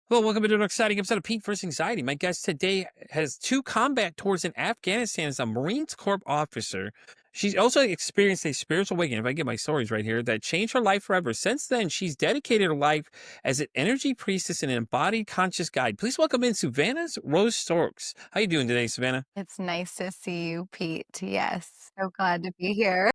Well, welcome to an exciting episode of Pete vs. Anxiety. My guest today has two combat tours in Afghanistan as a Marines Corps officer. She's also experienced a spiritual awakening, if I get my stories right here, that changed her life forever. Since then, she's dedicated her life as an energy priestess and an embodied conscious guide. Please welcome in Savannah Rose Stokes. How you doing today, Savannah? It's nice to see you, Pete. Yes, so glad to be here.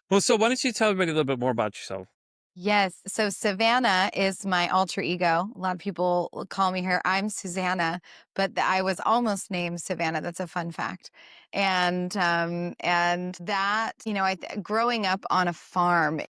Well, so why don't you tell everybody a little bit more about yourself? Yes, so Savannah is my alter ego. A lot of people will call me her. I'm Susanna, but I was almost named Savannah. That's a fun fact. And that, growing up on a farm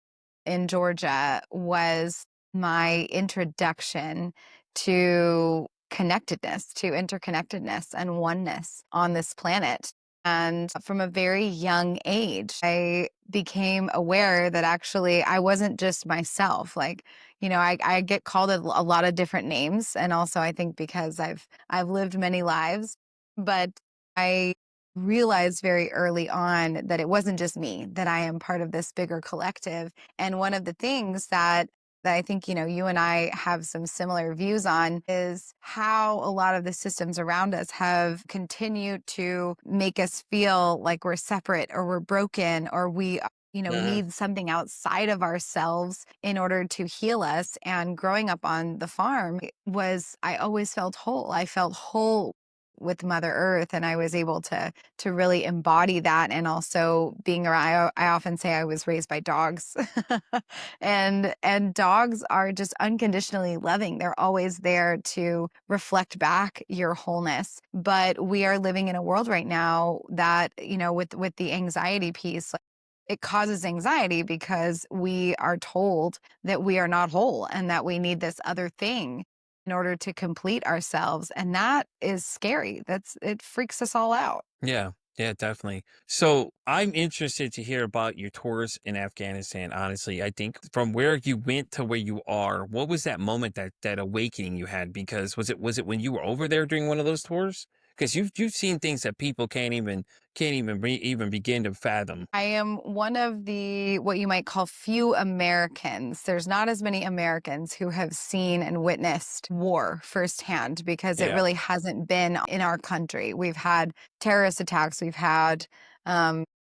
in Georgia was my introduction to connectedness, to interconnectedness and oneness on this planet. And from a very young age, I became aware that actually I wasn't just myself. I get called a lot of different names. And also I think because I've lived many lives, but I realized very early on that it wasn't just me, that I am part of this bigger collective. And one of the things that I think, you and I have some similar views on is how a lot of the systems around us have continued to make us feel like we're separate or we're broken or we Uh, need something outside of ourselves in order to heal us. And growing up on the farm I always felt whole. I felt whole with Mother Earth, and I was able to really embody that. And also being around, I often say I was raised by dogs. And dogs are just unconditionally loving. They're always there to reflect back your wholeness. But we are living in a world right now that, with the anxiety piece, like, it causes anxiety because we are told that we are not whole and that we need this other thing in order to complete ourselves. And that is scary. It freaks us all out. Yeah, yeah, definitely. So I'm interested to hear about your tours in Afghanistan. Honestly, I think from where you went to where you are, what was that moment, that awakening you had? Because was it when you were over there during one of those tours? Because you've seen things that people can't even begin to fathom. I am one of the what you might call few Americans. There's not as many Americans who have seen and witnessed war firsthand because it Yeah. really hasn't been in our country. We've had terrorist attacks, we've had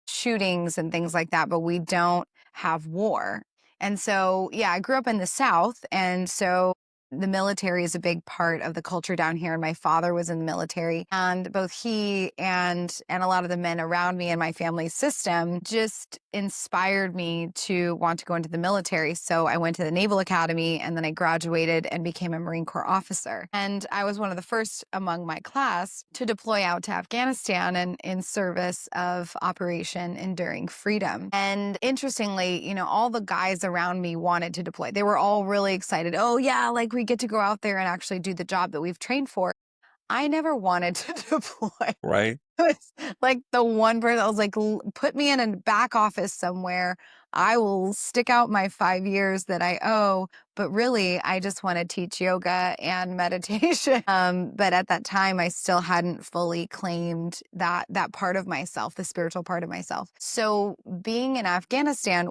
shootings and things like that, but we don't have war. And so, yeah, I grew up in the South. And so the military is a big part of the culture down here. And my father was in the military, and both he and a lot of the men around me and my family system just inspired me to want to go into the military. So I went to the Naval Academy, and then I graduated and became a Marine Corps officer. And I was one of the first among my class to deploy out to Afghanistan and in service of Operation Enduring Freedom. And interestingly, all the guys around me wanted to deploy. They were all really excited. Oh yeah, like we get to go out there and actually do the job that we've trained for. I never wanted to deploy. Right. Was like the one person I was like, Put me in a back office somewhere. I will stick out my 5 years that I owe." But really, I just want to teach yoga and meditation. But at that time, I still hadn't fully claimed that part of myself, the spiritual part of myself. So being in Afghanistan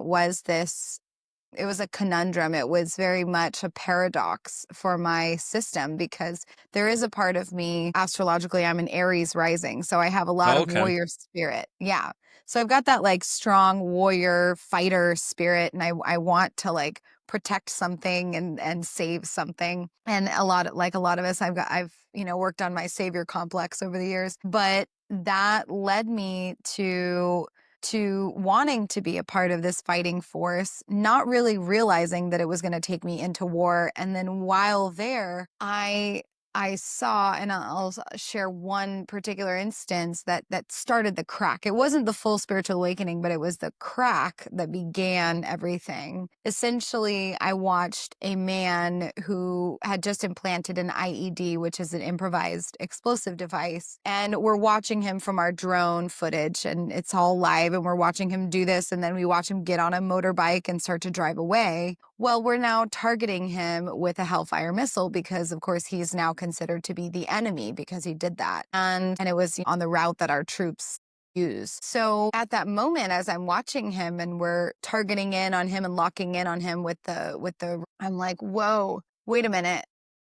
it was a conundrum. It was very much a paradox for my system because there is a part of me, astrologically, I'm an Aries rising. So I have a lot Oh, of okay. warrior spirit. Yeah. So I've got that like strong warrior fighter spirit. And I want to like protect something and save something. And like a lot of us, I've, worked on my savior complex over the years, but that led me to wanting to be a part of this fighting force, not really realizing that it was going to take me into war. And then while there, I saw, and I'll share one particular instance that started the crack. It wasn't the full spiritual awakening, but it was the crack that began everything. Essentially, I watched a man who had just implanted an IED, which is an improvised explosive device. And we're watching him from our drone footage, and it's all live, and we're watching him do this. And then we watch him get on a motorbike and start to drive away. Well, we're now targeting him with a Hellfire missile because, of course, he's now considered to be the enemy because he did that. And it was on the route that our troops use. So at that moment, as I'm watching him and we're targeting in on him and locking in on him I'm like, whoa, wait a minute.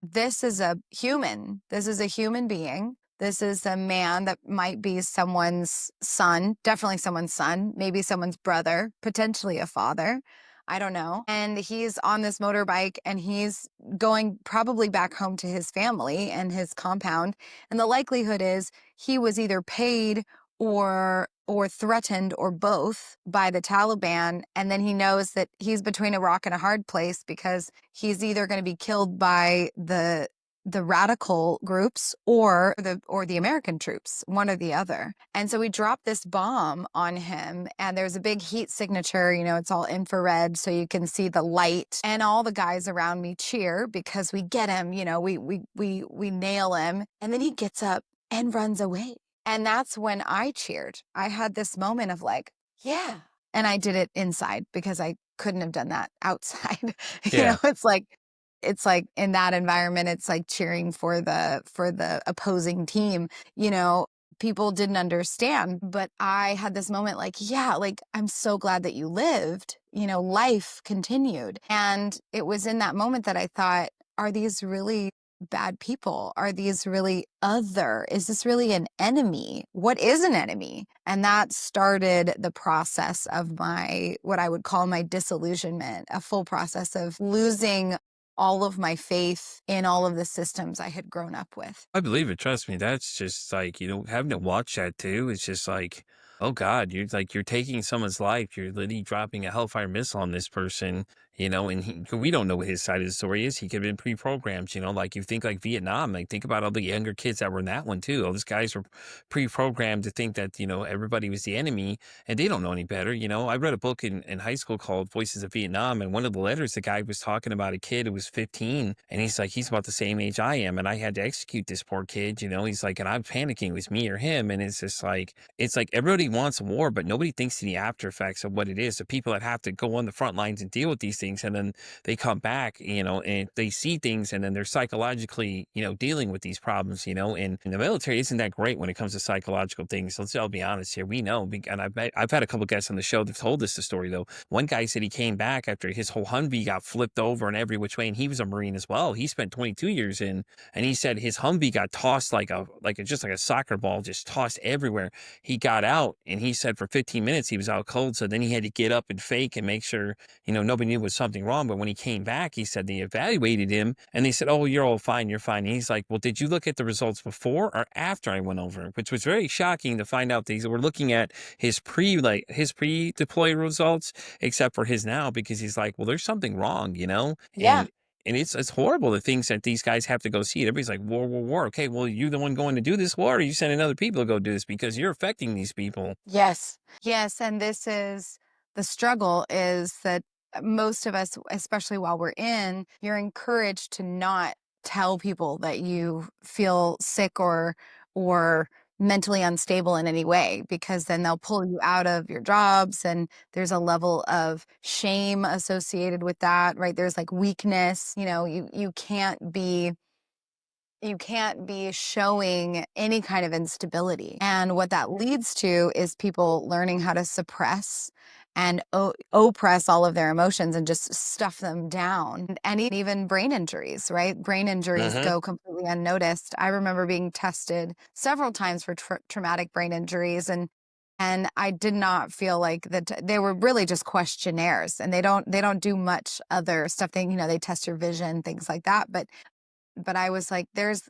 this is a human. This is a human being. This is a man that might be someone's son, definitely someone's son, maybe someone's brother, potentially a father. I don't know. And he's on this motorbike and he's going probably back home to his family and his compound. And the likelihood is he was either paid or threatened or both by the Taliban, and then he knows that he's between a rock and a hard place because he's either going to be killed by the radical groups or the American troops, one or the other. And so we dropped this bomb on him, and there's a big heat signature, it's all infrared so you can see the light, and all the guys around me cheer because we get him, we nail him, and then he gets up and runs away. And that's when I cheered. I had this moment of like, yeah. And I did it inside because I couldn't have done that outside. Yeah. It's like in that environment, it's like cheering for the opposing team. People didn't understand, but I had this moment like, yeah, like I'm so glad that you lived. Life continued. And it was in that moment that I thought, are these really bad people? Are these really other? Is this really an enemy? What is an enemy? And that started the process of what I would call my disillusionment, a full process of losing all of my faith in all of the systems I had grown up with. I believe it. Trust me. That's just like, having to watch that too. It's just like, oh God, you're taking someone's life. You're literally dropping a hellfire missile on this person, and we don't know what his side of the story is. He could have been pre-programmed, like you think like Vietnam, like think about all the younger kids that were in that one too. All these guys were pre-programmed to think that, everybody was the enemy and they don't know any better. I read a book in high school called Voices of Vietnam. And one of the letters, the guy was talking about a kid who was 15 and he's like, he's about the same age I am. And I had to execute this poor kid, he's like, and I'm panicking. It was me or him. And it's just like, everybody wants war, but nobody thinks of the after effects of what it is. The people that have to go on the front lines and deal with these things. And then they come back, and they see things and then they're psychologically, dealing with these problems, and the military isn't that great when it comes to psychological things. So I'll be honest here. We know, and I've had a couple guests on the show that told us the story though. One guy said he came back after his whole Humvee got flipped over in every which way, and he was a Marine as well. He spent 22 years in, and he said his Humvee got tossed just like a soccer ball, just tossed everywhere. He got out, and he said for 15 minutes he was out cold. So then he had to get up and fake and make sure nobody knew there was something wrong. But when he came back, he said they evaluated him, and they said, "Oh, you're all fine, you're fine." And he's like, "Well, did you look at the results before or after I went over?" Which was very shocking to find out that we're looking at his pre-deploy results, except for his now, because he's like, well, there's something wrong, Yeah. and it's horrible the things that these guys have to go see. Everybody's like, war, war, war. Okay, well, you the one going to do this war, or are you sending other people to go do this because you're affecting these people? Yes. Yes. And this is the struggle is that most of us, especially while we're you're encouraged to not tell people that you feel sick or mentally unstable in any way, because then they'll pull you out of your jobs, and there's a level of shame associated with that, right? There's like weakness, you can't be showing any kind of instability. And what that leads to is people learning how to suppress and oppress all of their emotions and just stuff them down. And even brain injuries, right? Brain injuries Hmm. go completely unnoticed. I remember being tested several times for traumatic brain injuries, and I did not feel like that. They were really just questionnaires, and they don't do much other stuff. They test your vision, things like that. But I was like, there's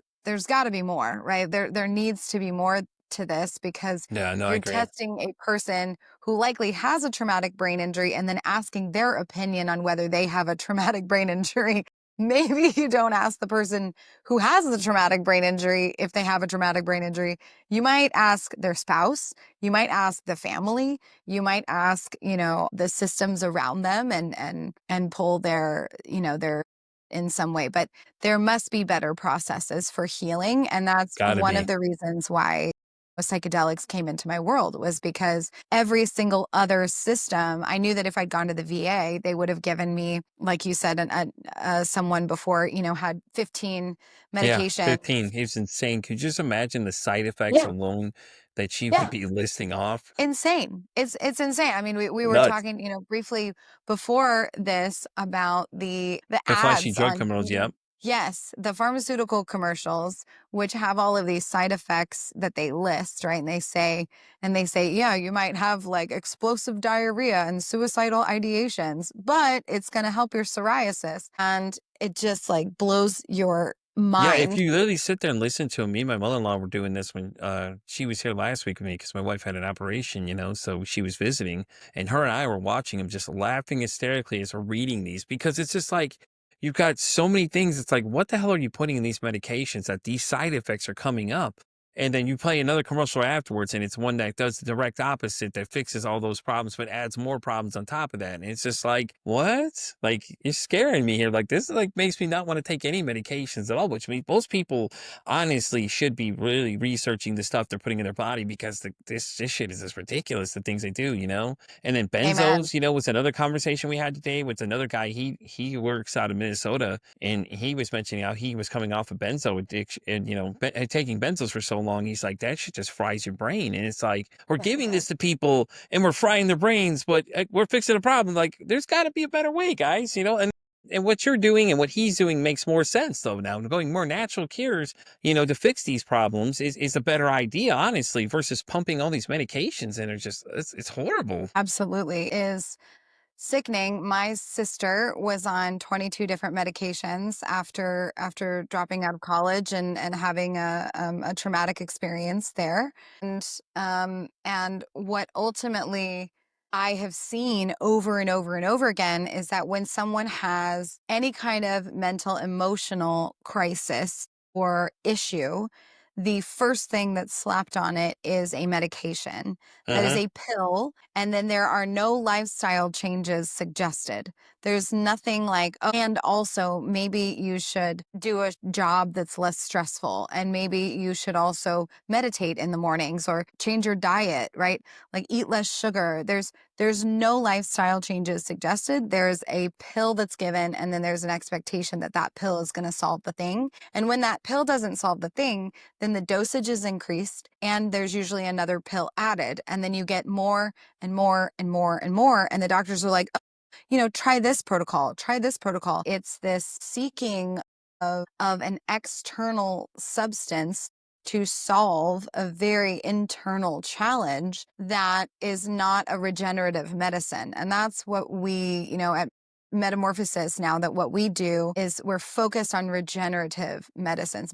got to be more, right? There needs to be more to this, because Yeah, no, I you're agree. testing a person who likely has a traumatic brain injury and then asking their opinion on whether they have a traumatic brain injury. Maybe you don't ask the person who has the traumatic brain injury if they have a traumatic brain injury. You might ask their spouse, you might ask the family, you might ask, the systems around them, and pull their in some way. But there must be better processes for healing. And that's Gotta one of be. the reasons why psychedelics came into my world, was because every single other system, I knew that if I'd gone to the VA, they would have given me, like you said, someone before, had 15 Yeah, medications. 15. He's insane. Could you just imagine the side effects Yeah. alone that she would Yeah. be listing off? Insane. It's insane. I mean, we were Nuts. talking, briefly before this about the The flashy ads drug on criminals. TV. Yep. Yes, the pharmaceutical commercials, which have all of these side effects that they list, right? And they say, yeah, you might have like explosive diarrhea and suicidal ideations, but it's going to help your psoriasis. And it just like blows your Yeah, if mind. you literally sit there and listen to 'em, me and my mother-in-law were doing this when, she was here last week with me because my wife had an operation, so she was visiting, and her and I were watching 'em just laughing hysterically as we're reading these because it's just like, you've got so many things, it's like, what the hell are you putting in these medications that these side effects are coming up? And then you play another commercial afterwards, and it's one that does the direct opposite that fixes all those problems, but adds more problems on top of that, and it's just like, "What?" Like, you're scaring me here, like, this, like, makes me not wanna take any medications at all, which means most people honestly should be really researching the stuff they're putting in their body because this shit is just ridiculous, the things they do, you know? And then Amen. benzos, was another conversation we had today with another guy, he works out of Minnesota, and he was mentioning how he was coming off a benzo addiction and, taking benzos for so long, he's like, "That shit just fries your brain," and it's like, we're giving this to people and we're frying their brains, but, we're fixing a problem, like, there's gotta be a better way, guys, and what you're doing and what he's doing makes more sense though now. Going more natural cures, to fix these problems is a better idea, honestly, versus pumping all these medications and it's horrible. Absolutely is sickening. My sister was on 22 different medications after dropping out of college and having a traumatic experience there. And what ultimately I have seen over and over and over again is that when someone has any kind of mental emotional crisis or issue, the first thing that's slapped on it is a medication. That is Uh-huh. a pill, and then there are no lifestyle changes suggested. There's nothing like, oh, and also maybe you should do a job that's less stressful, and maybe you should also meditate in the mornings or change your diet, right? Like eat less sugar. There's no lifestyle changes suggested. There's a pill that's given, and then there's an expectation that that pill is going to solve the thing. And when that pill doesn't solve the thing, then the dosage is increased and there's usually another pill added. And then you get more and more and more and more. And the doctors are like, "Oh, try this protocol, try this protocol." It's this seeking of an external substance to solve a very internal challenge that is not a regenerative medicine. And that's what we, at Metamorphosis now, that what we do is we're focused on regenerative medicines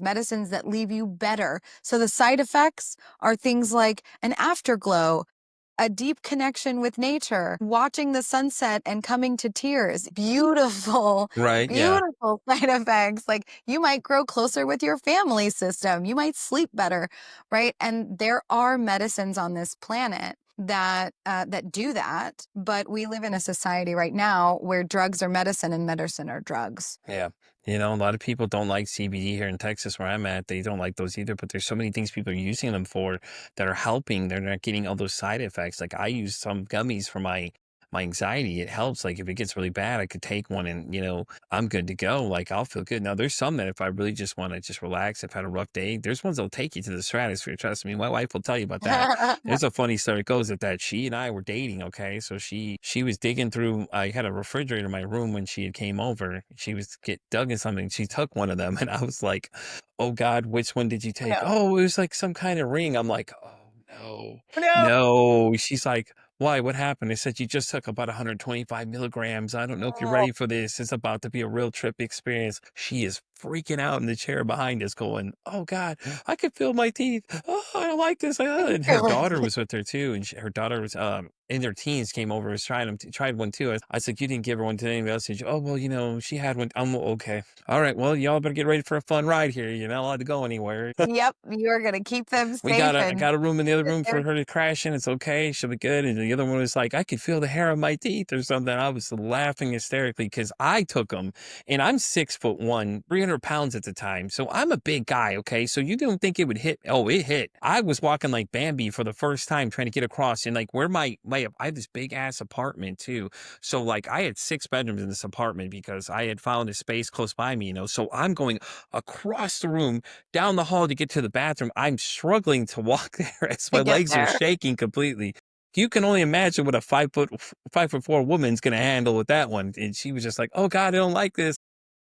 that leave you better. So the side effects are things like an afterglow, a deep connection with nature, watching the sunset and coming to tears. Beautiful, Right, yeah. beautiful side effects. Like you might grow closer with your family system. You might sleep better, right? And there are medicines on this planet that do that, but we live in a society right now where drugs are medicine and medicine are drugs. Yeah. A lot of people don't like CBD here in Texas where I'm at. They don't like those either, but there's so many things people are using them for that are helping. They're not getting all those side effects. Like I use some gummies for my anxiety. It helps. Like if it gets really bad, I could take one and, I'm good to go. Like I'll feel good. Now there's some that if I really just want to just relax, I've had a rough day, there's ones that'll take you to the stratosphere. Trust me. My wife will tell you about that. There's a funny story. It goes that she and I were dating. Okay. So she was digging through, I had a refrigerator in my room when she had came over. She was dug in something. She took one of them and I was like, "Oh God, which one did you take?" No. "Oh, it was like some kind of ring." I'm like, "Oh no, No. no." She's like, "Why? What happened?" I said, "You just took about 125 milligrams. I don't know if you're Oh, ready for this. It's about to be a real trip experience." She is freaking out in the chair behind us going, "Oh God, I can feel my teeth. Oh, I don't like this." And her daughter was with her too. And her daughter was, in their teens came over, was trying them, tried one too. I said, "You didn't give her one to anybody else." She said, "Oh, well, she had one." I'm okay. All right. Well, y'all better get ready for a fun ride here. You're not allowed to go anywhere. Yep, you're gonna keep them We safe I and got a room in the other sit room there. for her to crash in. It's okay. She'll be good. And the other one was like, I could feel the hair on my teeth or something. I was laughing hysterically because I took them and I'm 6'1", 300 pounds at the time. So I'm a big guy. Okay. So you don't think it would hit? Oh, it hit. I was walking like Bambi for the first time trying to get across, and like where I have this big ass apartment too. So like I had 6 bedrooms in this apartment because I had found a space close by me. So I'm going across the room down the hall to get to the bathroom. I'm struggling to walk there as To my get legs are there. shaking completely. You can only imagine what a 5'4" woman's gonna handle with that one. And she was just like, "Oh God, I don't like this."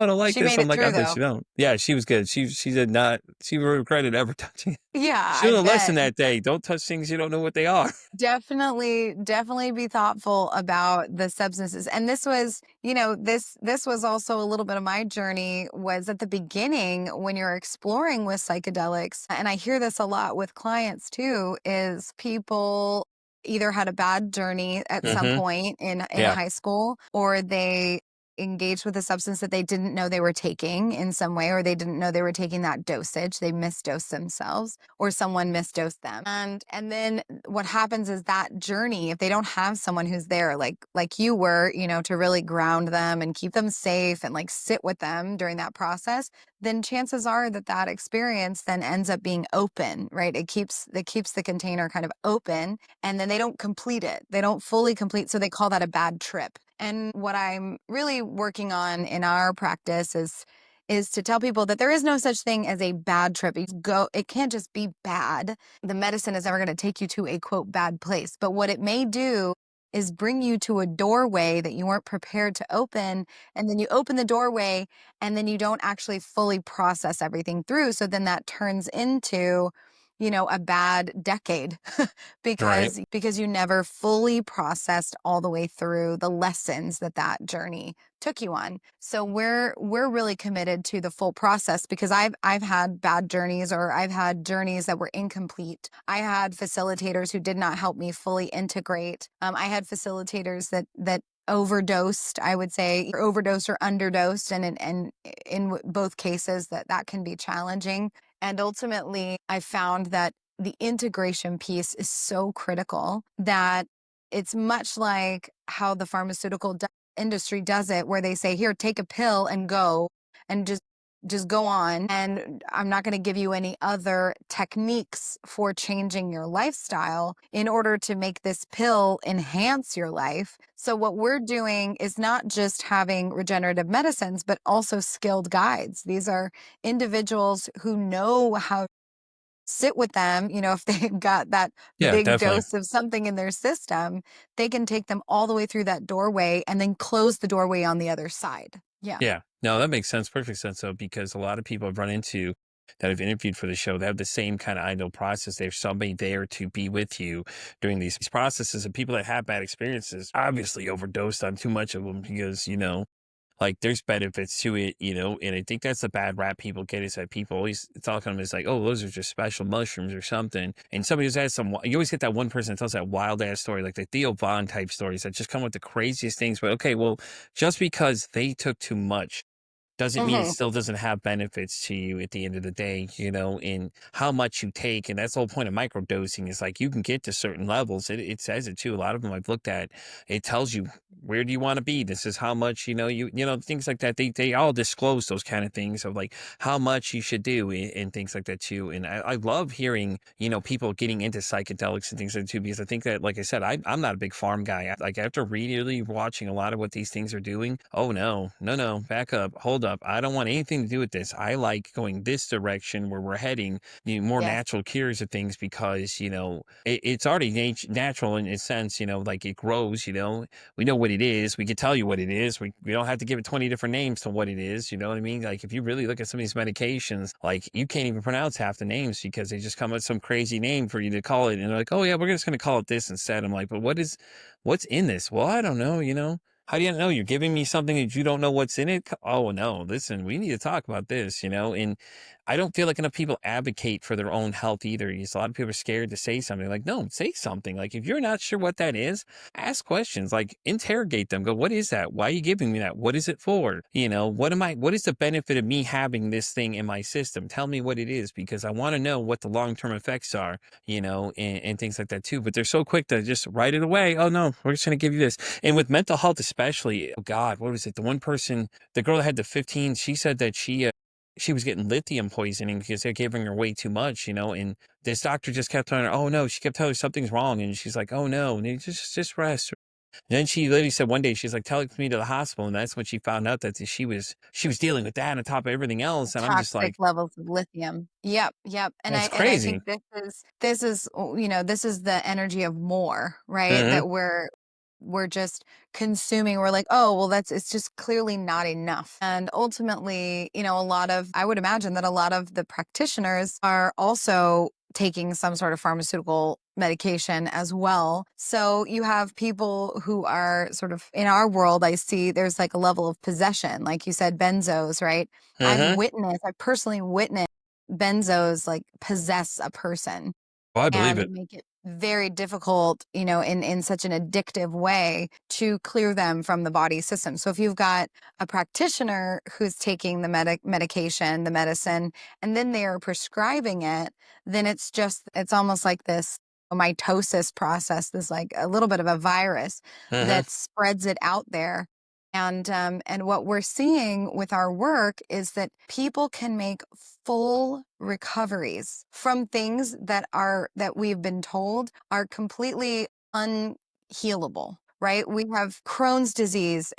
I don't like She this. made I'm it like, I through bet though. you don't. Yeah, she was good. She did not. She regretted ever touching it. Yeah, She I learned a lesson bet. that day. Don't touch things you don't know what they are. Definitely, definitely be thoughtful about the substances. And this was, this was also a little bit of my journey was at the beginning when you're exploring with psychedelics. And I hear this a lot with clients too, is people either had a bad journey at some Hmm. point in Yeah. high school, or they engaged with a substance that they didn't know they were taking in some way, or they didn't know they were taking that dosage. They misdosed themselves, or someone misdosed them. And then what happens is that journey, if they don't have someone who's there like you were, to really ground them and keep them safe and like sit with them during that process, then chances are that that experience then ends up being open, right? It keeps the container kind of open, and then they don't complete it. They don't fully complete, so they call that a bad trip. And what I'm really working on in our practice is to tell people that there is no such thing as a bad trip. It can't just be bad. The medicine is never going to take you to a quote bad place. But what it may do is bring you to a doorway that you weren't prepared to open. And then you open the doorway and then you don't actually fully process everything through. So then that turns into, a bad decade Right. because you never fully processed all the way through the lessons that journey took you on. So we're really committed to the full process, because I've had bad journeys, or I've had journeys that were incomplete. I had facilitators who did not help me fully integrate. I had facilitators that overdosed, I would say, or overdosed or underdosed, and in both cases that can be challenging. And ultimately, I found that the integration piece is so critical that it's much like how the pharmaceutical industry does it, where they say, here, take a pill and go, and just go on, and I'm not going to give you any other techniques for changing your lifestyle in order to make this pill enhance your life. So what we're doing is not just having regenerative medicines, but also skilled guides. These are individuals who know how sit with them. If they've got that Yeah, big definitely. dose of something in their system, they can take them all the way through that doorway and then close the doorway on the other side. Yeah. Yeah. No, that makes sense. Perfect sense. Though, because a lot of people I've run into that I've interviewed for the show, they have the same kind of ideal process. There's somebody there to be with you during these processes, and people that have bad experiences obviously overdosed on too much of them because, like there's benefits to it, and I think that's the bad rap people get is that people always talk on them as like, oh, those are just special mushrooms or something. And somebody who's had you always get that one person that tells that wild ass story, like the Theo Vaughn type stories that just come with the craziest things. But okay, well, just because they took too much doesn't mean it Hmm. still doesn't have benefits to you at the end of the day, in how much you take. And that's the whole point of microdosing is like you can get to certain levels. It says it too. A lot of them I've looked at, it tells you where do you want to be? This is how much, things like that. They all disclose those kind of things of like how much you should do and things like that too. And I love hearing, people getting into psychedelics and things like that too, because I think that, like I said, I'm not a big farm guy. Like after really watching a lot of what these things are doing, oh no, no, no, back up, hold up. I don't want anything to do with this. I like going this direction where we're heading, more Yes. natural cures of things because, it's already natural in a sense, like it grows, we know what it is. We can tell you what it is. We don't have to give it 20 different names to what it is. You know what I mean? Like if you really look at some of these medications, like you can't even pronounce half the names because they just come up with some crazy name for you to call it. And they're like, oh yeah, we're just going to call it this instead. I'm like, but what's in this? Well, I don't know, How do you know? You're giving me something that you don't know what's in it? Oh no, listen, we need to talk about this, and I don't feel like enough people advocate for their own health either. A lot of people are scared to say something. Like, no, say something. Like, if you're not sure what that is, ask questions. Like, interrogate them. Go, what is that? Why are you giving me that? What is it for? What is the benefit of me having this thing in my system? Tell me what it is because I want to know what the long term effects are, and things like that too. But they're so quick to just write it away. Oh, no, we're just going to give you this. And with mental health, especially, oh God, what was it? The one person, the girl that had the 15, she said that she was getting lithium poisoning because they're giving her way too much, and this doctor just kept telling her, oh no, she kept telling her something's wrong. And she's like, oh no, and just rest. And then she literally said one day, she's like, take me to the hospital. And that's when she found out that she was dealing with that on top of everything else. And I'm just Toxic like, levels of lithium. Yep, yep. And I that's and I crazy. think this is this is the energy of more, right? Hmm. That we're we're just consuming. We're like, oh, well, it's just clearly not enough. And ultimately, I would imagine that a lot of the practitioners are also taking some sort of pharmaceutical medication as well. So you have people who are sort of in our world, I see there's like a level of possession, like you said, benzos, right? Uh-huh. I personally witnessed benzos like possess a person Oh, I believe and it. make it very difficult, in such an addictive way to clear them from the body system. So if you've got a practitioner who's taking the medication, the medicine, and then they are prescribing it, then it's almost like this mitosis process, this like a little bit of a virus Uh-huh. that spreads it out there. And what we're seeing with our work is that people can make full recoveries from things that we've been told are completely unhealable, right? We have Crohn's disease,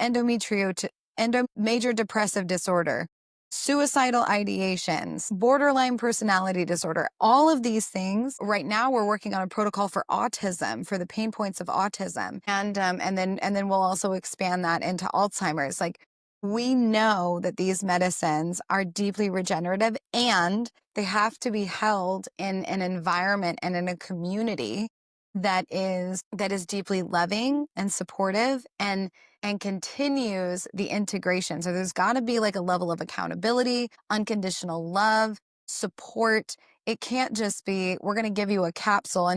major depressive disorder, suicidal ideations, borderline personality disorder. All of these things. Right now, we're working on a protocol for autism, for the pain points of autism, and then we'll also expand that into Alzheimer's. Like, we know that these medicines are deeply regenerative, and they have to be held in an environment and in a community that is deeply loving and supportive and continues the integration. So there's got to be like a level of accountability, unconditional love, support. It can't just be, we're going to give you a capsule.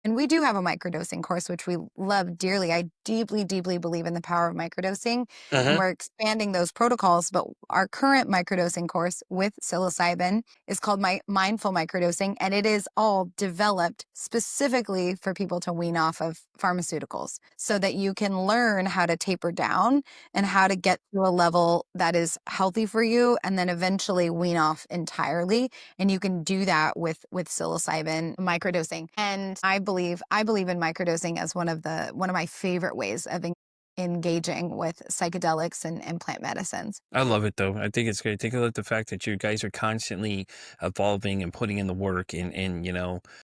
And we do have a microdosing course, which we love dearly. I deeply, deeply believe in the power of microdosing, and Uh-huh. we're expanding those protocols. But our current microdosing course with psilocybin is called Mindful Microdosing, and it is all developed specifically for people to wean off of pharmaceuticals so that you can learn how to taper down and how to get to a level that is healthy for you, and then eventually wean off entirely. And you can do that with psilocybin microdosing. And I believe in microdosing as one of my favorite ways of engaging with psychedelics and plant medicines. I love it though. I think it's great. Take a look at the fact that you guys are constantly evolving and putting in the work, and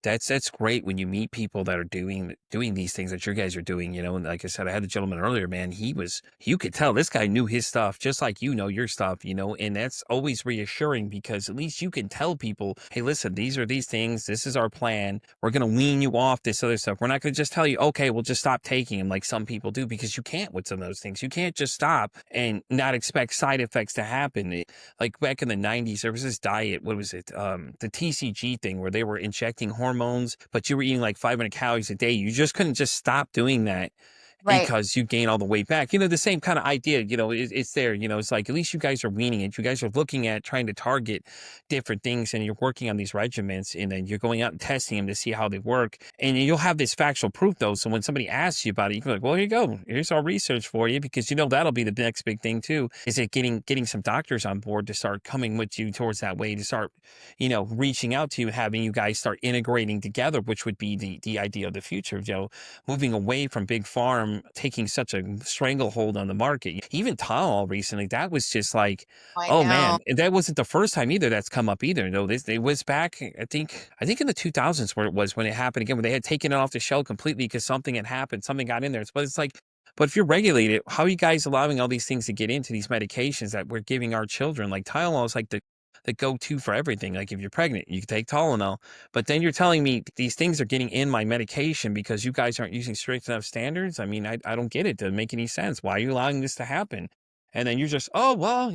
that's great when you meet people that are doing these things that you guys are doing, and like I said, I had a gentleman earlier, man, you could tell this guy knew his stuff just like you know your stuff, and that's always reassuring because at least you can tell people, hey, listen, these are these things, this is our plan. We're gonna wean you off this other stuff. We're not gonna just tell you, okay, we'll just stop taking them like some people do, because you can't with some of those things. You can't just stop and not expect side effects to happen. Like back in the 90s, there was this diet, what was it? The TCG thing where they were injecting hormones, but you were eating like 500 calories a day. You just couldn't just stop doing that Right. because you gain all the weight back. The same kind of idea, it's there, it's like at least you guys are weaning it. You guys are looking at trying to target different things and you're working on these regimens and then you're going out and testing them to see how they work. And you'll have this factual proof though. So when somebody asks you about it, you can be like, well, here you go. Here's our research for you, because that'll be the next big thing too. Is it getting some doctors on board to start coming with you towards that way, to start, reaching out to you, having you guys start integrating together, which would be the idea of the future, moving away from big farm taking such a stranglehold on the market. Even Tylenol recently, that was just like, I oh know. man, and that wasn't the first time either that's come up either. No, this it was back, I think in the 2000s where it was when it happened again, when they had taken it off the shelf completely because something had happened, something got in there. But it's like, but if you're regulated, how are you guys allowing all these things to get into these medications that we're giving our children? Like Tylenol is like the go-to for everything. Like if you're pregnant, you can take Tylenol. But then you're telling me these things are getting in my medication because you guys aren't using strict enough standards. I mean, I don't get it. It doesn't make any sense. Why are you allowing this to happen? And then you're just, oh, well,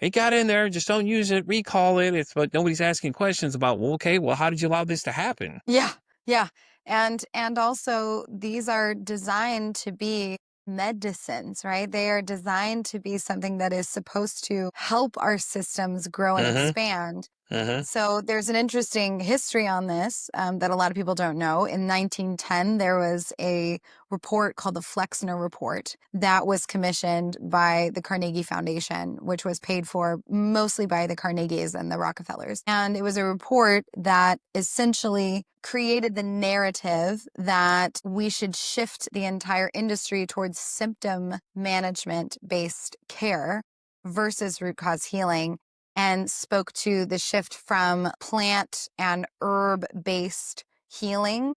it got in there. Just don't use it. Recall it. But nobody's asking questions about, well, okay, well, how did you allow this to happen? Yeah, yeah. And also these are designed to be medicines, right? They are designed to be something that is supposed to help our systems grow and Uh-huh. expand. Uh-huh. So there's an interesting history on this that a lot of people don't know. In 1910, there was a report called the Flexner Report that was commissioned by the Carnegie Foundation, which was paid for mostly by the Carnegies and the Rockefellers. And it was a report that essentially created the narrative that we should shift the entire industry towards symptom management based care versus root cause healing, and spoke to the shift from plant and herb based healing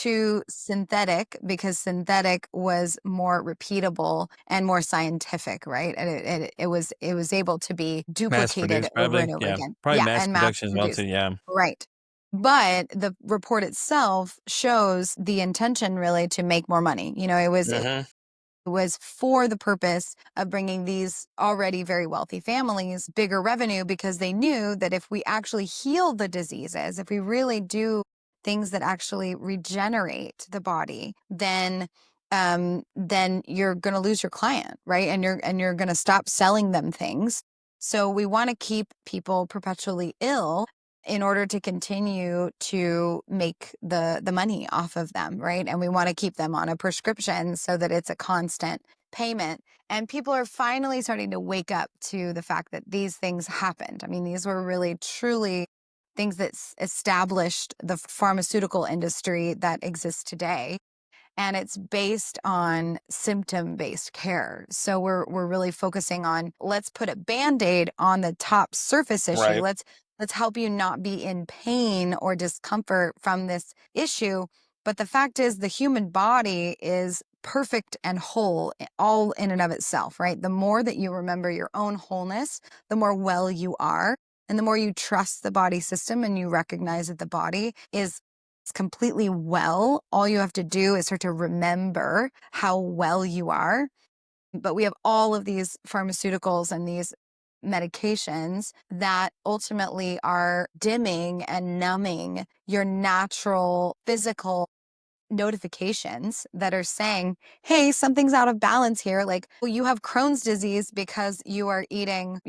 to synthetic because synthetic was more repeatable and more scientific, right? And it was able to be Mass duplicated produced, over and probably. over Yeah. again. Probably Yeah, mass and mass production as well, too. produced. Yeah. Right. But the report itself shows the intention really to make more money. Hmm. It was for the purpose of bringing these already very wealthy families bigger revenue because they knew that if we actually heal the diseases, if we really do things that actually regenerate the body, then you're going to lose your client, right? And you're going to stop selling them things. So we want to keep people perpetually ill in order to continue to make the money off of them, right? And we want to keep them on a prescription so that it's a constant payment. And people are finally starting to wake up to the fact that these things happened. I mean, these were really truly things that established the pharmaceutical industry that exists today, and it's based on symptom-based care. So we're really focusing on, let's put a Band-Aid on the top surface issue. Right. Let's help you not be in pain or discomfort from this issue. But the fact is, the human body is perfect and whole, all in and of itself, right? The more that you remember your own wholeness, the more well you are. And the more you trust the body system and you recognize that the body is completely well, all you have to do is start to remember how well you are. But we have all of these pharmaceuticals and these medications that ultimately are dimming and numbing your natural physical notifications that are saying, hey, something's out of balance here. Like, well, you have Crohn's disease because you're eating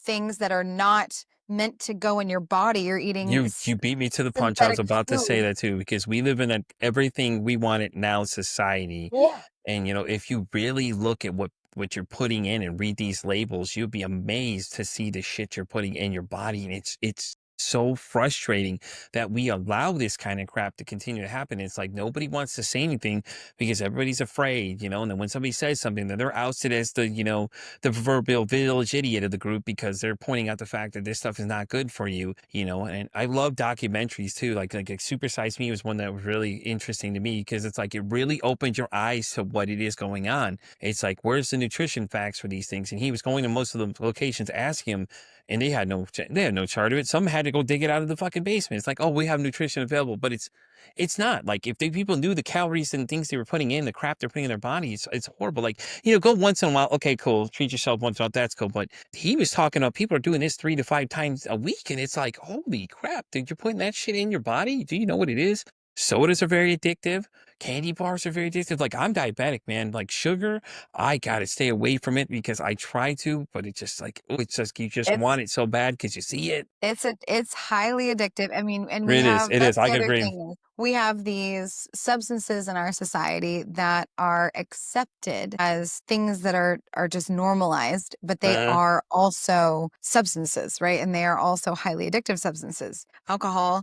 things that are not meant to go in your body. You're eating You beat me to the punch. I was synthetic about to say food. that too, because we live in an everything we want it now society. Yeah. And if you really look at what you're putting in and read these labels, you'll be amazed to see the shit you're putting in your body. And it's so frustrating that we allow this kind of crap to continue to happen. It's like nobody wants to say anything because everybody's afraid, and then when somebody says something, then they're ousted as the proverbial village idiot of the group because they're pointing out the fact that this stuff is not good for you. And I love documentaries too. Like Super Size Me was one that was really interesting to me because it's like it really opened your eyes to what it is going on. It's like, where's the nutrition facts for these things? And he was going to most of the locations asking him, and they had no chart of it. Some had to go dig it out of the fucking basement. It's like, oh, we have nutrition available, but it's not like if people knew the calories and things they were putting in, the crap they're putting in their bodies, it's horrible. Like, go once in a while. Okay, cool. Treat yourself once in a while. That's cool. But he was talking about people are doing this 3 to 5 times a week. And it's like, holy crap, dude, you're putting that shit in your body. Do you know what it is? Sodas are very addictive. Candy bars are very addictive. Like, I'm diabetic, man. Like sugar, I gotta stay away from it because I try to, but it's just like, oh, it's just you just It's want it so bad because you see it. it's highly addictive. I mean, and we It is. have It is. that's I the can other agree. thing is we have these substances in our society that are accepted as things that are just normalized, but they Uh-huh. are also substances, right? And they are also highly addictive substances. Alcohol,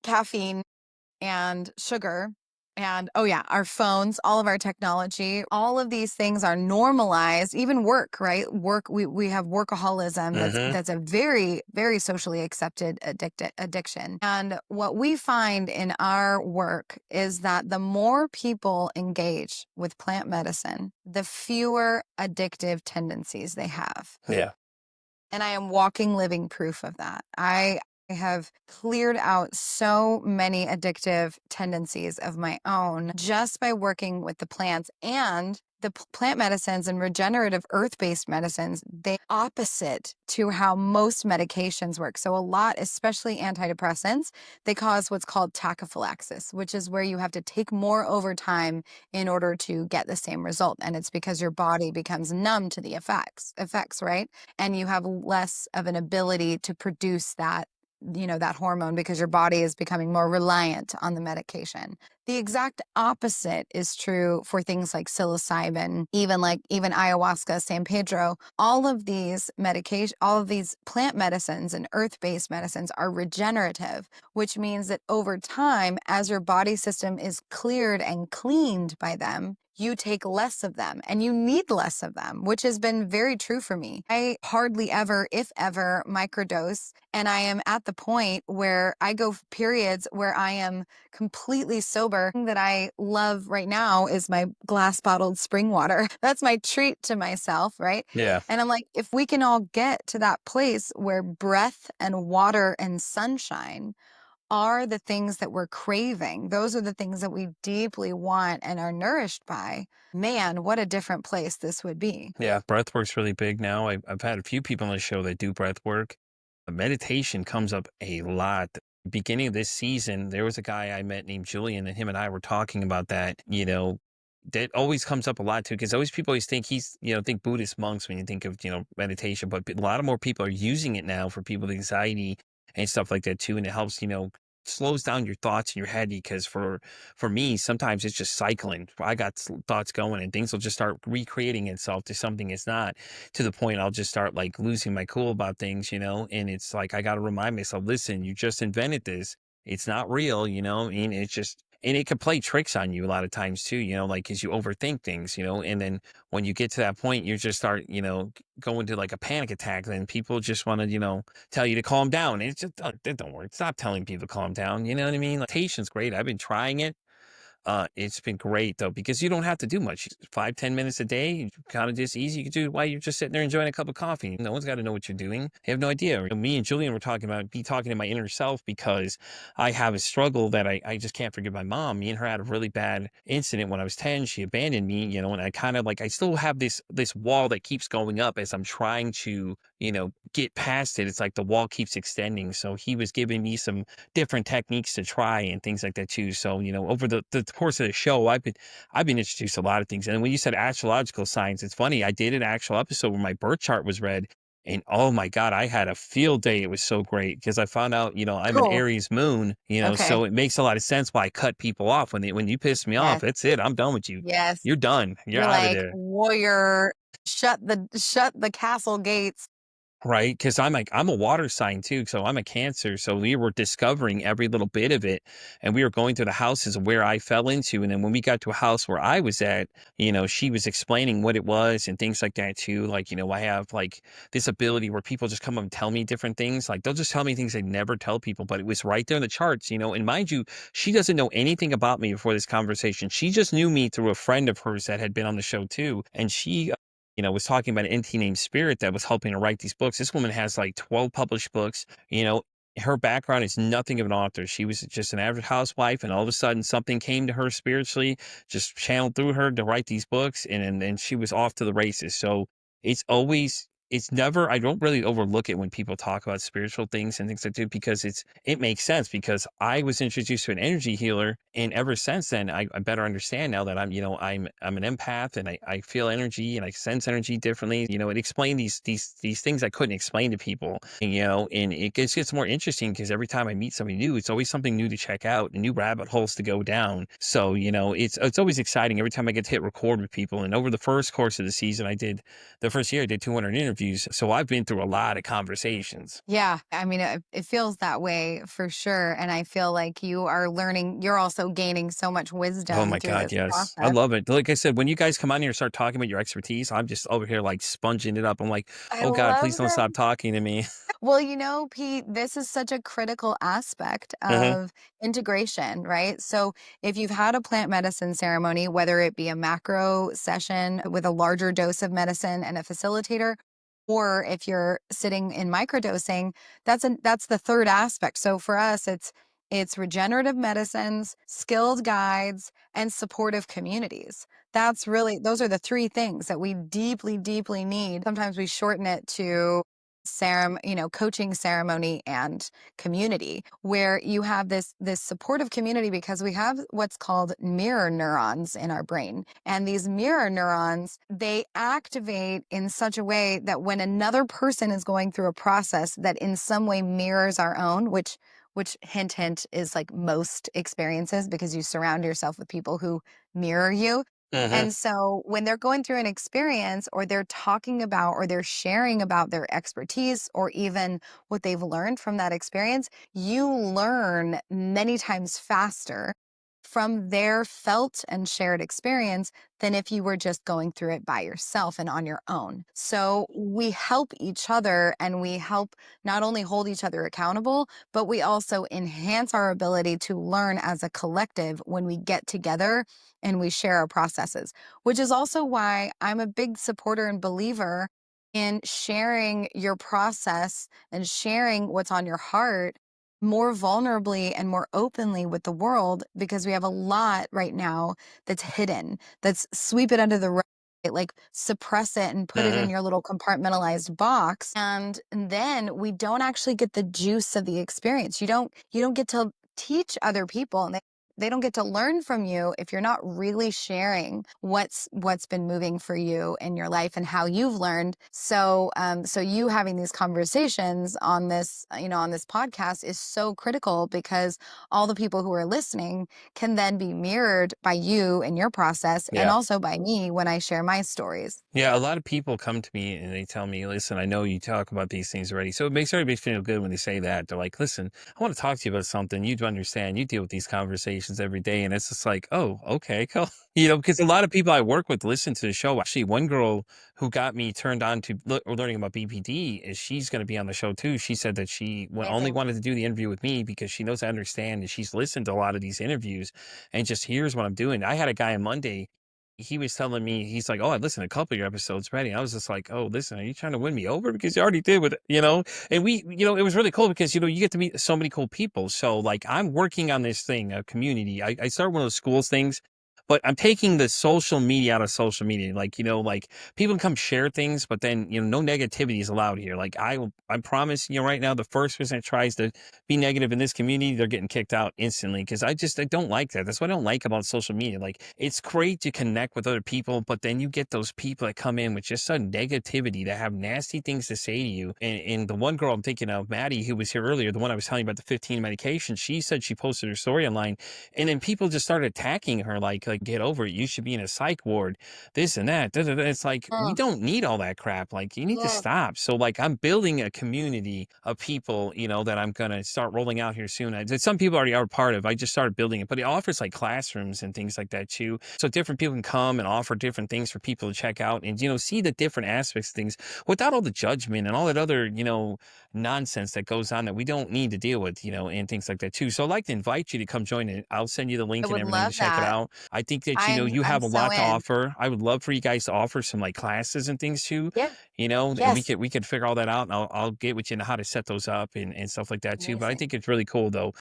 caffeine, and sugar, and oh yeah, our phones, all of our technology, all of these things are normalized. Even work, right? Work, we have workaholism. that's Uh-huh. that's a very, very socially accepted addiction. And what we find in our work is that the more people engage with plant medicine, the fewer addictive tendencies they have. Yeah. And I am walking, living proof of that. I have cleared out so many addictive tendencies of my own just by working with the plants, and the plant medicines and regenerative earth-based medicines. They opposite to how most medications work. So a lot, especially antidepressants, they cause what's called tachyphylaxis, which is where you have to take more over time in order to get the same result. And it's because your body becomes numb to the effects, right? And you have less of an ability to produce that hormone because your body is becoming more reliant on the medication. The exact opposite is true for things like psilocybin, even ayahuasca, San Pedro. All of these plant medicines and earth-based medicines are regenerative, which means that over time, as your body system is cleared and cleaned by them, you take less of them and you need less of them, which has been very true for me. I hardly ever, if ever, microdose. And I am at the point where I go periods where I am completely sober. That I love right now is my glass bottled spring water. That's my treat to myself, right? Yeah. And I'm like, if we can all get to that place where breath and water and sunshine are the things that we're craving, those are the things that we deeply want and are nourished by, man, what a different place this would be. Yeah, breath work's really big now. I've had a few people on the show that do breath work. Meditation comes up a lot. Beginning of this season, there was a guy I met named Julian, and him and I were talking about that. That always comes up a lot too, because always people always think think Buddhist monks when you think of meditation, but a lot of more people are using it now for people with anxiety and stuff like that too, and it helps slows down your thoughts in your head because for me sometimes it's just cycling. I got thoughts going and things will just start recreating itself to something it's not, to the point I'll just start like losing my cool about things, and it's like I got to remind myself, listen, you just invented this. It's not real, and it's just, and it could play tricks on you a lot of times too, like as you overthink things, and then when you get to that point, you just start, going to like a panic attack. Then people just want to, tell you to calm down. It's just, it don't work. Stop telling people to calm down. You know what I mean? Like, meditation's great. I've been trying it. It's been great though, because you don't have to do much. 5-10 minutes a day, kind of just easy. You can do it while you're just sitting there enjoying a cup of coffee. No one's got to know what you're doing. They have no idea. Me and Julian were talking about me talking to my inner self because I have a struggle that I just can't forgive my mom. Me and her had a really bad incident when I was 10. She abandoned me, and I kind of like, I still have this wall that keeps going up as I'm trying to, get past it. It's like the wall keeps extending. So he was giving me some different techniques to try and things like that too. So, over the course of the show, I've been introduced to a lot of things. And when you said astrological signs, it's funny. I did an actual episode where my birth chart was read. And oh my God, I had a field day. It was so great because I found out, I'm an Cool. Aries moon, Okay. so it makes a lot of sense why I cut people off when you piss me off. Yes. That's it. I'm done with you. Yes. You're done. You're You're out of like there. warrior, shut the castle gates. Right, because I'm a water sign too, so I'm a Cancer, so we were discovering every little bit of it, and we were going through the houses where I fell into, and then when we got to a house where I was at, she was explaining what it was and things like that too. Like, I have like this ability where people just come up and tell me different things. Like they'll just tell me things they never tell people, but it was right there in the charts. And mind you, she doesn't know anything about me before this conversation. She just knew me through a friend of hers that had been on the show too, and she was talking about an entity named Spirit that was helping her write these books. This woman has like 12 published books. Her background is nothing of an author. She was just an average housewife, and all of a sudden something came to her spiritually, just channeled through her to write these books, and she was off to the races. So it's never, I don't really overlook it when people talk about spiritual things and things like that because it makes sense because I was introduced to an energy healer, and ever since then I better understand now that I'm an empath, and I feel energy and I sense energy differently. It explained these things I couldn't explain to people. And it gets more interesting because every time I meet somebody new, it's always something new to check out and new rabbit holes to go down. So, it's always exciting every time I get to hit record with people. And over the first course of the season, the first year I did 200 interviews. So I've been through a lot of conversations. Yeah, I mean, it feels that way for sure. And I feel like you are learning, you're also gaining so much Oh wisdom my through God, this yes. I process. love it. Like I said, when you guys come on here and start talking about your expertise, I'm just over here like sponging it up. I'm like, I oh God, love please don't that. stop talking to me. Well, Pete, this is such a critical aspect Hmm. of integration, right? So, if you've had a plant medicine ceremony, whether it be a macro session with a larger dose of medicine and a facilitator, or if you're sitting in microdosing, that's the third aspect. So for us, it's regenerative medicines, skilled guides, and supportive communities. Those are the three things that we deeply, deeply need. Sometimes we shorten it to coaching ceremony and community, where you have this supportive community because we have what's called mirror neurons in our brain. And these mirror neurons, they activate in such a way that when another person is going through a process that in some way mirrors our own, which hint hint is like most experiences because you surround yourself with people who mirror you. Hmm. And so when they're going through an experience or they're talking about or they're sharing about their expertise or even what they've learned from that experience, you learn many times faster from their felt and shared experience than if you were just going through it by yourself and on your own. So we help each other, and we help not only hold each other accountable, but we also enhance our ability to learn as a collective when we get together and we share our processes, which is also why I'm a big supporter and believer in sharing your process and sharing what's on your heart more vulnerably and more openly with the world, because we have a lot right now that's hidden, that's sweep it under the rug, like suppress it and put it in Mhm. your little compartmentalized box, and then we don't actually get the juice of the experience. You don't get to teach other people, and they don't get to learn from you if you're not really sharing what's been moving for you in your life and how you've learned. So you having these conversations on this, on this podcast is so critical, because all the people who are listening can then be mirrored by you in your process, and Yeah. also by me when I share my stories. Yeah, a lot of people come to me and they tell me, "Listen, I know you talk about these things already." So it makes everybody feel good when they say that. They're like, "Listen, I want to talk to you about something. You do understand. You deal with these conversations every day." And it's just like, "Oh, okay, cool." Because a lot of people I work with listen to the show. Actually, one girl who got me turned on to learning about BPD is she's going to be on the show too. She said that she only Amazing. wanted to do the interview with me because she knows I understand and she's listened to a lot of these interviews and just hears what I'm doing. I had a guy on Monday, he was telling me, he's like, "Oh, I listened to a couple of your episodes already." I was just like, "Oh, listen, are you trying to win me over? Because you already did with it, you know?" And it was really cool because, you get to meet so many cool people. So like I'm working on this thing, a community. I started one of those schools things, but I'm taking the social media out of social media. Like, like people can come share things, but then, no negativity is allowed here. Like I promise, right now, the first person that tries to be negative in this community, they're getting kicked out instantly because I don't like that. That's what I don't like about social media. Like it's great to connect with other people, but then you get those people that come in with just some negativity that have nasty things to say to you. And the one girl I'm thinking of, Maddie, who was here earlier, the one I was telling you about the 15 medications, she said she posted her story online, and then people just started attacking her, like get over it. You should be in a psych ward, this and that. Da, da, da. It's like we Mm, don't need all that crap. Like you need to mm. stop. So like I'm building a community of people, that I'm gonna start rolling out here soon. Some people already are part of. I just started building it, but it offers like classrooms and things like that too. So different people can come and offer different things for people to check out and see the different aspects of things without all the judgment and all that other nonsense that goes on that we don't need to deal with, and things like that too. So I'd like to invite you to come join it. I'll send you the I link and would everything to love check it that. out. I think that I'm you I'm have a so lot to in. offer. I would love for you guys to offer some like classes and things too, Yeah. and we Yes. could figure all that out, and I'll get with you on how to set those up and stuff like that too. But I Amazing. think it's really cool though.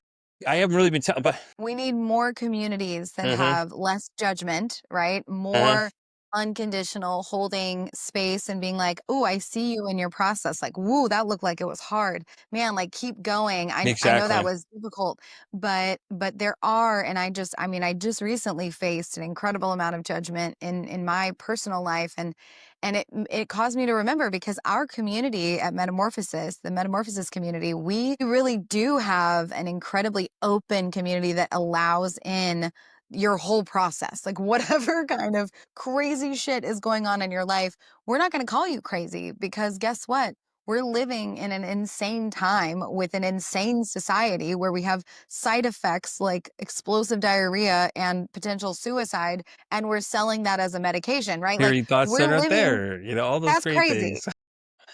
I haven't really been telling, but We need more communities that mhm, have less judgment, right? mhm, More unconditional holding space and being like, "Oh, I see you in your process. Like, woo, that looked like it was hard. Man, like keep going. I know that exactly. was difficult, but there are, and I just recently faced an incredible amount of judgment in my personal life, and it caused me to remember, because our community at Metamorphosis, the Metamorphosis community, we really do have an incredibly open community that allows in your whole process. Like whatever kind of crazy shit is going on in your life, we're not going to call you crazy, because guess what? We're living in an insane time with an insane society where we have side effects like explosive diarrhea and potential suicide, and we're selling that as a medication, right? Like Hearing thoughts we're that aren't living, there, all those that's great crazy. things.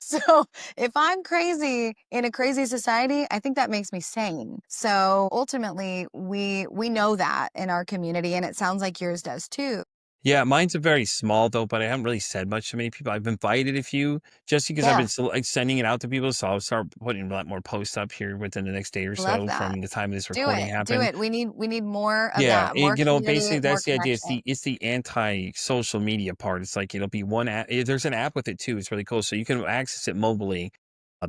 So if I'm crazy in a crazy society, I think that makes me sane. So ultimately, we know that in our community, and it sounds like yours does too. Yeah, mine's a very small though, but I haven't really said much to many people. I've invited a few just because I've Yeah, been like sending it out to people. So I'll start putting a lot more posts up here within the next day or love so that. from the time this Do recording it. Do happened. it. We need more of Yeah, that. More and community, basically more that's the idea. It's connection. the anti-social media part. It's like it'll be one app. There's an app with it too. It's really cool. So you can access it mobily.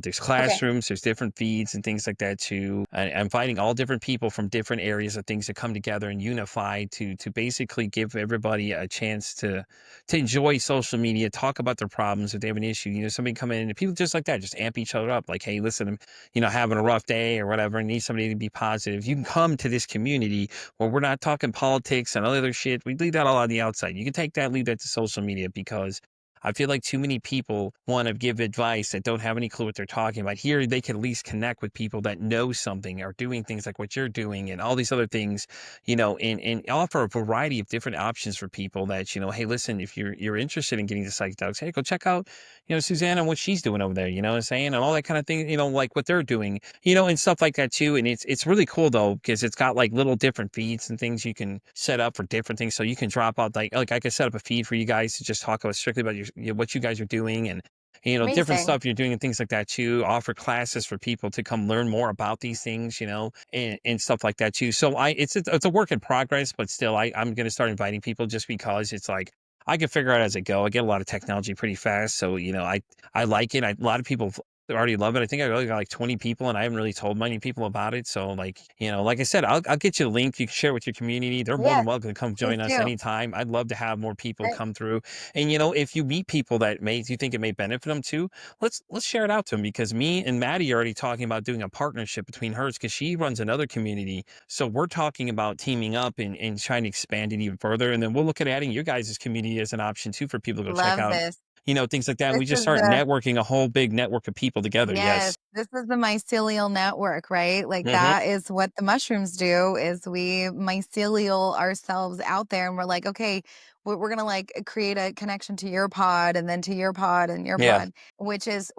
There's Okay. classrooms, there's different feeds and things like that too. I'm finding all different people from different areas of things to come together and unify to basically give everybody a chance to enjoy social media, talk about their problems if they have an issue. Somebody come in and people just like that, just amp each other up. Like, hey, listen, I'm having a rough day or whatever, and need somebody to be positive. You can come to this community where we're not talking politics and all other shit. We leave that all on the outside. You can take that, leave that to social media because I feel like too many people want to give advice that don't have any clue what they're talking about. Here, they can at least connect with people that know something, are doing things like what you're doing and all these other things, and offer a variety of different options for people that, hey, listen, if you're interested in getting the psychedelics, hey, go check out, Susannah and what she's doing over there, you know what I'm saying? And all that kind of thing, like what they're doing, and stuff like that too. And it's really cool though, because it's got like little different feeds and things you can set up for different things. So you can drop out like I could set up a feed for you guys to just talk about strictly about what you guys are doing and different Amazing. stuff you're doing and things like that too. Offer classes for people to come learn more about these things, and stuff like that too. So it's a work in progress, but still I'm gonna start inviting people just because it's like I can figure out as I go. I get a lot of technology pretty fast. So, I like it. A lot of people already love it. I think I really got like 20 people and I haven't really told many people about it. So like, like I said, I'll get you the link. You can share with your community. They're more than Yes, welcome to come please join us do. anytime. I'd love to have more people Right. come through. And if you meet people that you think it may benefit them too, let's share it out to them because me and Maddie are already talking about doing a partnership between hers because she runs another community. So we're talking about teaming up and trying to expand it even further. And then we'll look at adding your guys' community as an option too for people to go check Love out, this. things like that. And This we just is start the networking a whole big network of people together. Yes, Yes. this is the mycelial network, right? Like Hmm. that is what the mushrooms do is we mycelial ourselves out there and we're like, okay, we're gonna like create a connection to your pod and then to your pod and your Yeah. pod, which is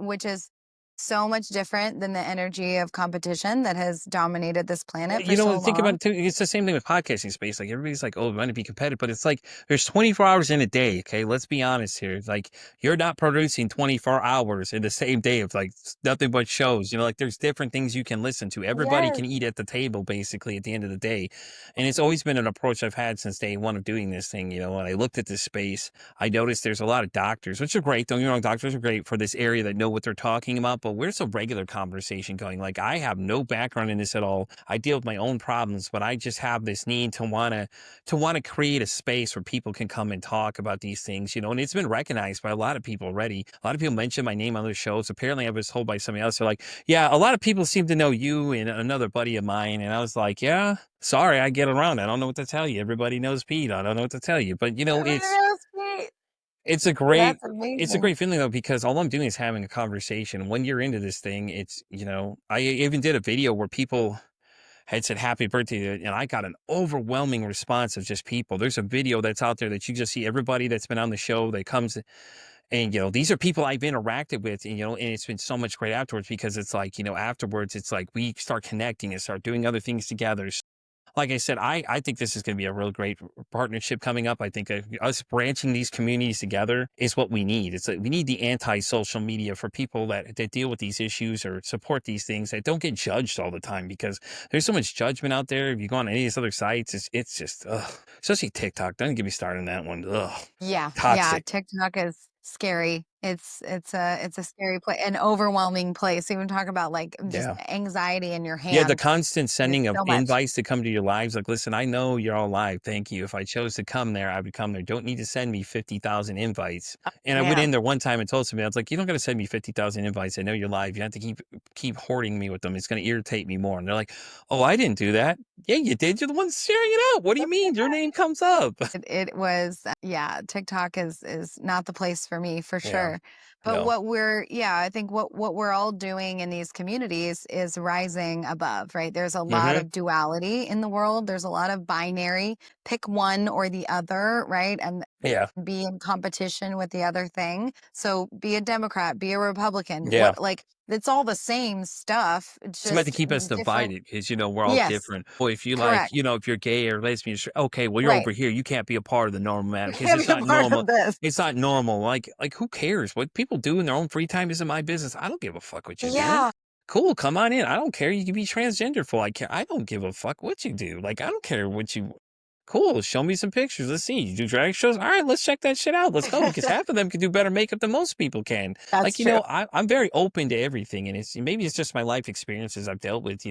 so much different than the energy of competition that has dominated this Well, planet for so think about long. it too. It's the same thing with podcasting space. Like everybody's like, "Oh, we want to be competitive," but it's like there's 24 hours in a day. Okay, let's be honest here. It's like you're not producing 24 hours in the same day of like nothing but shows. Like there's different things you can listen to. Everybody Yes. can eat at the table basically at the end of the day, and it's always been an approach I've had since day one of doing this thing. When I looked at this space, I noticed there's a lot of doctors, which are great. Don't get me wrong, doctors are great for this area that know what they're talking about. But where's a regular conversation going? Like I have no background in this at all. I deal with my own problems, but I just have this need to want to create a space where people can come and talk about these things, and it's been recognized by a lot of people already. A lot of people mention my name on their shows. Apparently I was told by somebody else, they're like, yeah, a lot of people seem to know you and another buddy of mine. And I was like, yeah, sorry, I get around. I don't know what to tell you. Everybody knows Pete. I don't know what to tell you. But Everybody knows me. it's a great That's it's a amazing. great feeling though, because all I'm doing is having a conversation. When you're into this thing, it's I even did a video where people had said happy birthday and I got an overwhelming response of just people. There's a video that's out there that you just see everybody that's been on the show that comes and these are people I've interacted with and and it's been so much great afterwards because it's like, afterwards it's like we start connecting and start doing other things together. Like I said, I think this is going to be a real great partnership coming up. I think us branching these communities together is what we need. It's like we need the anti-social media for people that deal with these issues or support these things that don't get judged all the time because there's so much judgment out there. If you go on any of these other sites, it's just, ugh. Especially TikTok. Don't get me started on that one. Ugh. Yeah, yeah, Toxic. TikTok is scary. It's a scary place, an overwhelming place. Even talk about like just Yeah. anxiety in your Yeah, the hands. constant There's sending of so much. invites to come to your lives, like, "Listen, I know you're all live, thank you. If I chose to come there, I would come there. Don't need to send me 50,000 invites." And I went in Man, there one time and told somebody, I was like, "You don't gotta send me 50,000 invites. I know you're live. You have to keep hoarding me with them. It's gonna irritate me more." And they're like, "Oh, I didn't do that." "Yeah, you did. You're the one sharing it out. What do you mean? Your name comes up." it was yeah, TikTok is not the place for me for Yeah, sure. But no. I think what we're all doing in these communities is rising above, right? There's a lot Mhm. of duality in the world. There's a lot of binary, pick one or the other, right? And Yeah, be in competition with the other thing. So be a Democrat, be a Republican, yeah. what like it's all the same stuff, it's It's meant to just keep us different. divided because, we're all Yes, different. Well, if you like, correct. if you're gay or lesbian, okay, well, you're Right. over here. You can't be a part of the normal man You because can't it's be a not part normal. of this. It's not normal. Like who cares? What people do in their own free time isn't my business. I don't give a fuck what you're doing. Yeah. Cool, come on in. I don't care. You can be transgender for I care. I don't give a fuck what you do. Like, I don't care what you cool. Show me some pictures. Let's see. You do drag shows? All right, let's check that shit out. Let's go. Because half of them can do better makeup than most people can. That's Like, true. I'm very open to everything. And maybe it's just my life experiences I've dealt with,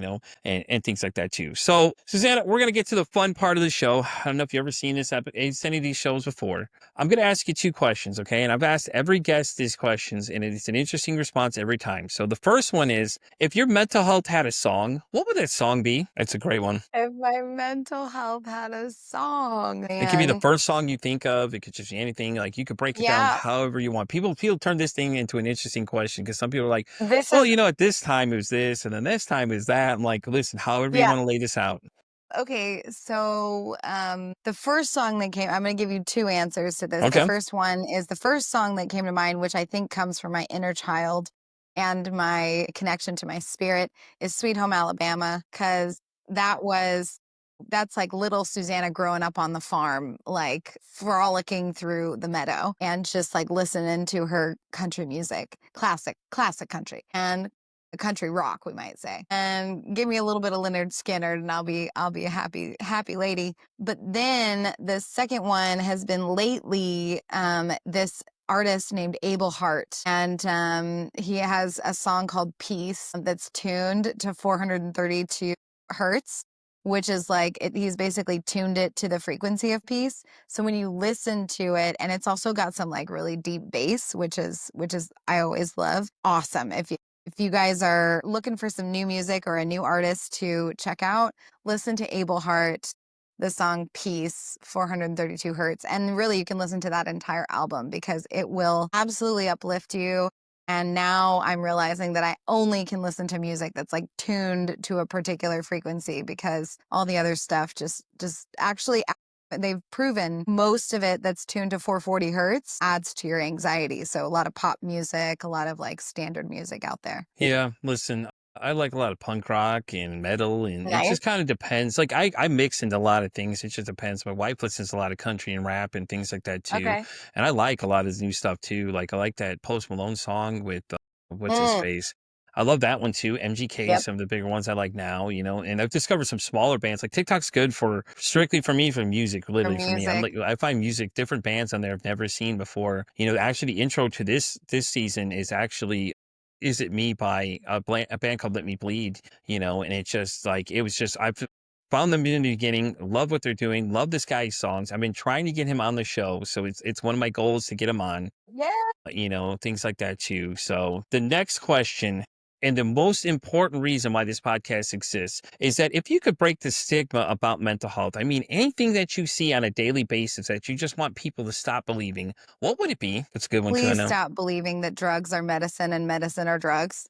and things like that too. So, Susanna, we're going to get to the fun part of the show. I don't know if you've ever seen any of these shows before. I'm going to ask you two questions, okay? And I've asked every guest these questions, and it's an interesting response every time. So, the first one is if your mental health had a song, what would that song be? That's a great one. If my mental health had a song, It could be the man. first song you think of. It could just be anything. Like, you could break it down Yeah, however you want. People turn this thing into an interesting question because some people are like, this well, is at this time it was this, and then this time is that. I'm like, listen, however you yeah. want to lay this out. Okay, so the first song that came, I'm going to give you two answers to this. The Okay. first one is the first song that came to mind, which I think comes from my inner child and my connection to my spirit, is Sweet Home Alabama, because that was that's like little Susanna growing up on the farm, like frolicking through the meadow and just like listening to her country music, classic country. And country rock, we might say. And give me a little bit of Leonard Skinner and I'll be a happy lady. But then the second one has been lately this artist named Abel Hart, and he has a song called Peace that's tuned to 432 hertz, which is like he's basically tuned it to the frequency of peace. So when you listen to it, and it's also got some like really deep bass, which is I always love. Awesome. If you guys are looking for some new music or a new artist to check out, listen to Abel Hart, the song Peace, 432 hertz. And really, you can listen to that entire album because it will absolutely uplift you. And now I'm realizing that I only can listen to music that's like tuned to a particular frequency because all the other stuff just actually they've proven most of it that's tuned to 440 hertz adds to your anxiety. So a lot of pop music, a lot of like standard music out there. Yeah, listen, I like a lot of punk rock and metal, and it Nice. just kind of depends. Like, I mix into a lot of things. It just depends. My wife listens to a lot of country and rap and things like that too, Okay. and I like a lot of new stuff too. Like, I like that Post Malone song with what's his Mm, face. I love that one too. MGK, yep. some of the bigger ones I like now, and I've discovered some smaller bands. Like, TikTok's good for strictly for me for music, For literally for me. I'm music. like, I find music, different bands on there I've never seen before. Actually, the intro to this season is actually is It Me by a band called Let Me Bleed, and it's just like, it was just, I've found them in the beginning, love what they're doing, love this guy's songs. I've been trying to get him on the show, so it's one of my goals to get him on, Yeah. things like that too. So the next question, and the most important reason why this podcast exists, is that if you could break the stigma about mental health, I mean, anything that you see on a daily basis that you just want people to stop believing, what would it be? That's a good one too, I Please know. stop believing that drugs are medicine and medicine are drugs.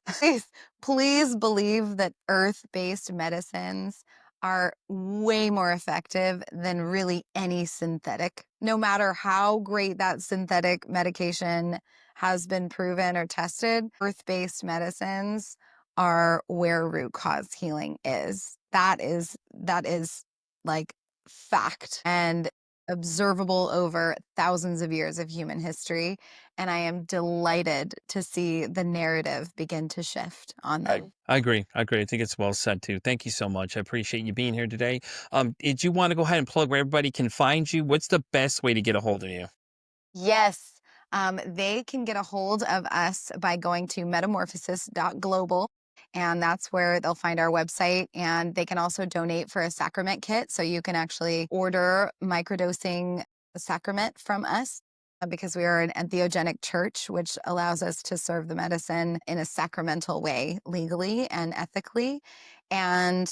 Please believe that earth-based medicines are way more effective than really any synthetic. No matter how great that synthetic medication has been proven or tested, earth-based medicines are where root cause healing is. That is like fact and observable over thousands of years of human history. And I am delighted to see the narrative begin to shift on I them. I agree. I agree. I think it's well said too. Thank you so much. I appreciate you being here today. Did you want to go ahead and plug where everybody can find you? What's the best way to get a hold of you? Yes. They can get a hold of us by going to metamorphosis.global. And that's where they'll find our website. And they can also donate for a sacrament kit. So you can actually order microdosing sacrament from us because we are an entheogenic church, which allows us to serve the medicine in a sacramental way, legally and ethically. And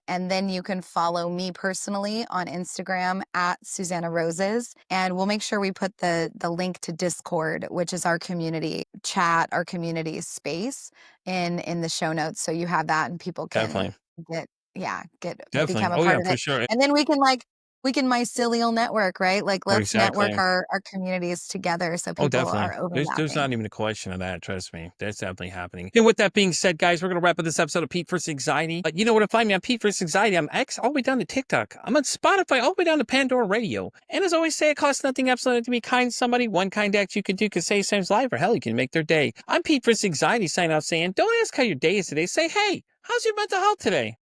then you can follow me personally on Instagram at Susannah Roses, and we'll make sure we put the link to Discord, which is our community chat, our community space, in the show notes, so you have that and people can Definitely. get get Definitely. become a Oh yeah, part of for it, sure. and then we can mycelial network, right? Like Or let's network exactly. our communities together so Oh, people definitely. are There's overlapping. not even a question of that. Trust me. That's definitely happening. And with that being said, guys, we're gonna wrap up this episode of Pete vs. Anxiety. You know where to find me on Pete vs. Anxiety. I'm X all the way down to TikTok. I'm on Spotify all the way down to Pandora Radio. And as always say, it costs nothing absolutely to be kind to somebody. One kind act you can do could save someone's life, or hell, you can make their day. I'm Pete vs. Anxiety signing out saying, don't ask how your day is today. Say, hey, how's your mental health today?